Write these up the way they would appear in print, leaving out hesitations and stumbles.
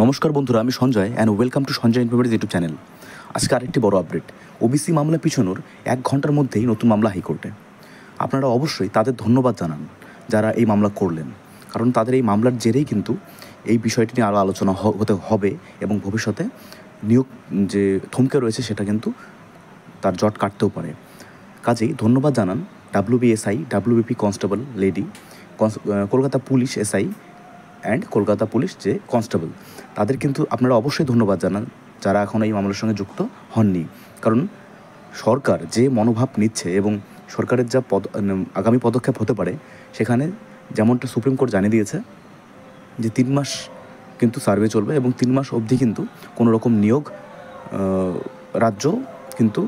নমস্কার বন্ধুরা, আমি Sanjay and welcome to Sanjay informative YouTube channel. আজকে আরেকটি বড় আপডেট। ওবিসি মামলা পিছনোর 1 ঘন্টার মধ্যেই নতুন মামলা হাইকোর্টে। আপনারা অবশ্যই তাদের ধন্যবাদ জানান যারা এই মামলা করলেন, কারণ তাদের এই মামলার জেরেই কিন্তু এই বিষয়টি নিয়ে আরও আলোচনা হতে হবে এবং ভবিষ্যতে নিয়োগ যে থমকে রয়েছে সেটা কিন্তু তার জট কাটতেও পারে। কাজেই ধন্যবাদ জানান WBSI, WBP constable lady, Kolkata police SI and Kolkata police যে কনস্টেবল, তাদের কিন্তু আপনারা অবশ্যই ধন্যবাদ জানান যারা এখন এই মামলার সঙ্গে যুক্ত হননি। কারণ সরকার যে মনোভাব নিচ্ছে এবং সরকারের যা আগামী পদক্ষেপ হতে পারে, সেখানে যেমনটা সুপ্রিম কোর্ট জানিয়ে দিয়েছে যে 3 মাস কিন্তু সার্ভে চলবে এবং 3 মাস অবধি কিন্তু কোনো রকম নিয়োগ রাজ্য কিন্তু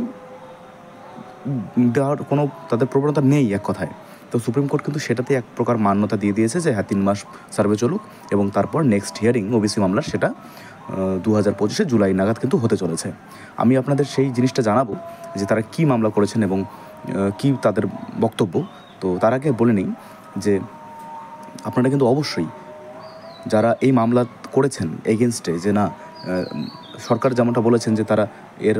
দেওয়ার কোনো তাদের প্রবণতা নেই এক কথায়। তো সুপ্রিম কোর্ট কিন্তু সেটাতে এক প্রকার মান্যতা দিয়ে দিয়েছে যে হ্যাঁ, 3 মাস সার্ভে চলুক এবং তারপর নেক্সট হিয়ারিং ওবিসি মামলার সেটা 2025 জুলাই নাগাদ কিন্তু হতে চলেছে। আমি আপনাদের সেই জিনিসটা জানাবো যে তারা কি মামলা করেছেন এবং কি তাদের বক্তব্য। তো তার আগে বলে নিই যে আপনারা কিন্তু অবশ্যই যারা এই মামলা করেছেন এগেনস্টে, যে না সরকার যেমনটা বলেছেন যে তারা এর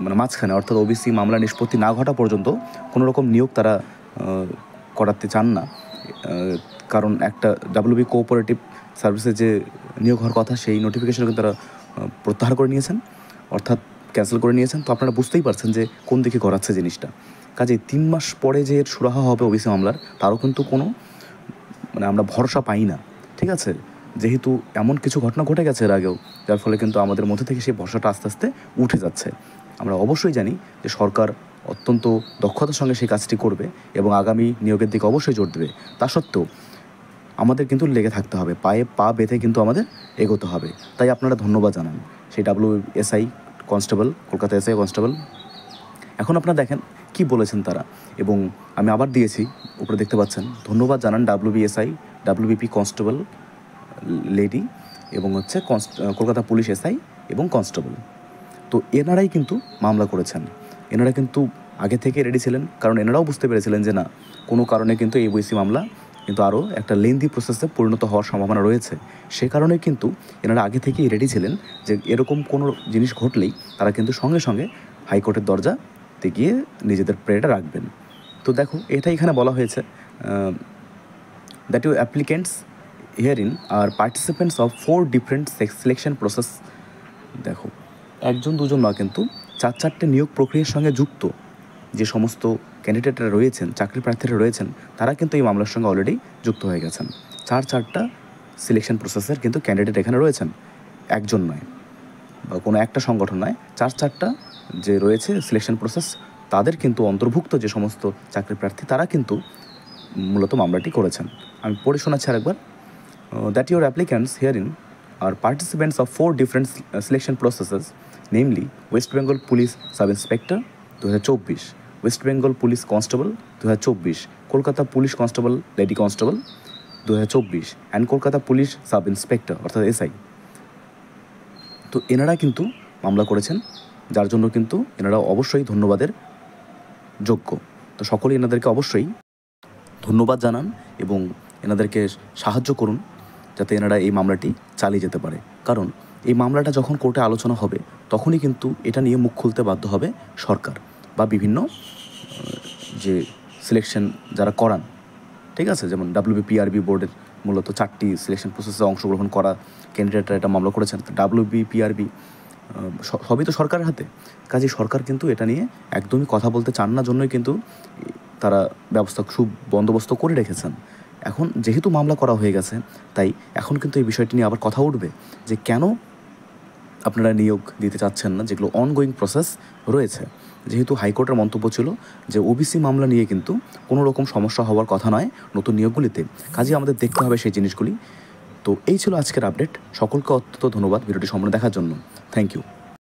মানে মাঝখানে অর্থাৎ ওবিসি মামলা নিষ্পত্তি না ঘটা পর্যন্ত কোনো রকম নিয়োগ তারা করাতে চান না, কারণ একটা WB কোঅপারেটিভ সার্ভিসে যে নিয়োগ হওয়ার কথা সেই নোটিফিকেশন কিন্তু তারা প্রত্যাহার করে নিয়েছেন, অর্থাৎ ক্যান্সেল করে নিয়েছেন। তো আপনারা বুঝতেই পারছেন যে কোন দিকে গড়াচ্ছে জিনিসটা। কাজেই 3 মাস পরে যে এর সুরাহা হবে ওবিসি মামলার, তারও কিন্তু কোনো আমরা ভরসা পাই না। ঠিক আছে, যেহেতু এমন কিছু ঘটনা ঘটে গেছে এর আগেও, যার ফলে কিন্তু আমাদের মধ্যে থেকে সেই ভরসাটা আস্তে আস্তে উঠে যাচ্ছে। আমরা অবশ্যই জানি যে সরকার অত্যন্ত দক্ষতার সঙ্গে সেই কাজটি করবে এবং আগামী নিয়োগের দিকে অবশ্যই জোর দেবে। তা সত্ত্বেও আমাদের কিন্তু লেগে থাকতে হবে, পায়ে পা বেঁধে কিন্তু আমাদের এগোতে হবে। তাই আপনারা ধন্যবাদ জানান সেই WSI constable, Kolkata SI constable. এখন আপনারা দেখেন কি বলেছেন তারা, এবং আমি আবার দিয়েছি, উপরে দেখতে পাচ্ছেন। ধন্যবাদ জানান WBSI, WBP কনস্টেবল লেডি এবং কলকাতা পুলিশ SI এবং কনস্টেবল। তো এনারাই কিন্তু মামলা করেছেন। এনারা কিন্তু আগে থেকে রেডি ছিলেন, কারণ এনারাও বুঝতে পেরেছিলেন যে না, কোনো কারণে কিন্তু এই ওবিসি মামলা কিন্তু আরও একটা লেন্দি প্রসেসে পরিণত হওয়ার সম্ভাবনা রয়েছে। সে কারণে কিন্তু এনারা আগে থেকেই রেডি ছিলেন যে এরকম কোনো জিনিস ঘটলেই তারা কিন্তু সঙ্গে সঙ্গে হাইকোর্টের দরজাতে গিয়ে নিজেদের প্রেটা রাখবেন। তো দেখো, এটা এখানে বলা হয়েছে that you applicants herein are participants of 4 different selection process. দেখো, 1-2 নয়, কিন্তু 4-4টে নিয়োগ প্রক্রিয়ার সঙ্গে যুক্ত যে সমস্ত ক্যান্ডিডেটরা রয়েছেন, চাকরি প্রার্থীরা রয়েছেন, তারা কিন্তু এই মামলার সঙ্গে অলরেডি যুক্ত হয়ে গেছেন। 4-4টা সিলেকশন প্রসেসের কিন্তু ক্যান্ডিডেট এখানে রয়েছেন, একজন নয় বা কোনো একটা সংগঠন নয়, 4-4টা যে রয়েছে সিলেকশন প্রসেস, তাদের কিন্তু অন্তর্ভুক্ত যে সমস্ত চাকরি প্রার্থী তারা কিন্তু মূলত মামলাটি করেছেন। আমি পড়ে শোনাচ্ছি আরেকবার। That your applicants herein are participants of 4 different selection processes, namely West Bengal police sub inspector 2024, West Bengal police constable 2024, Kolkata police constable lady constable 2024 and Kolkata police sub inspector অর্থাৎ SI। তো এনারা কিন্তু মামলা করেছেন, যার জন্য কিন্তু এনারা অবশ্যই ধন্যবাদের যোগ্য। তো সকলেই এনাদেরকে অবশ্যই ধন্যবাদ জানান এবং এনাদেরকে সাহায্য করুন যাতে এনারা এই মামলাটি চালিয়ে যেতে পারে। কারণ এই মামলাটা যখন কোর্টে আলোচনা হবে, তখনই কিন্তু এটা নিয়ে মুখ খুলতে বাধ্য হবে সরকার বা বিভিন্ন যে সিলেকশন যারা করান, ঠিক আছে, যেমন WBPRB বোর্ডের মূলত 4টি সিলেকশন প্রসেসে অংশগ্রহণ করা ক্যান্ডিডেটরা এটা মামলা করেছেন। WBPRB সবই তো সরকারের হাতে। কাজেই সরকার কিন্তু এটা নিয়ে একদমই কথা বলতে চান না, জন্যই কিন্তু তারা বন্দোবস্ত করে রেখেছেন। এখন যেহেতু মামলা করা হয়ে গেছে, তাই এখন কিন্তু এই বিষয়টি নিয়ে আবার কথা উঠবে যে কেন আপনারা নিয়োগ দিতে চাচ্ছেন না, যেগুলো অনগোয়িং প্রসেস রয়েছে। যেহেতু হাইকোর্টের মন্তব্য ছিল যে ওবিসি মামলা নিয়ে কিন্তু কোনো রকম সমস্যা হওয়ার কথা নয় নতুন নিয়োগগুলিতে, কাজেই আমাদের দেখতে হবে সেই জিনিসগুলি। তো এই ছিল আজকের আপডেট। সকলকে অত্যন্ত ধন্যবাদ ভিডিওটি সম্পূর্ণ দেখার জন্য। Thank you.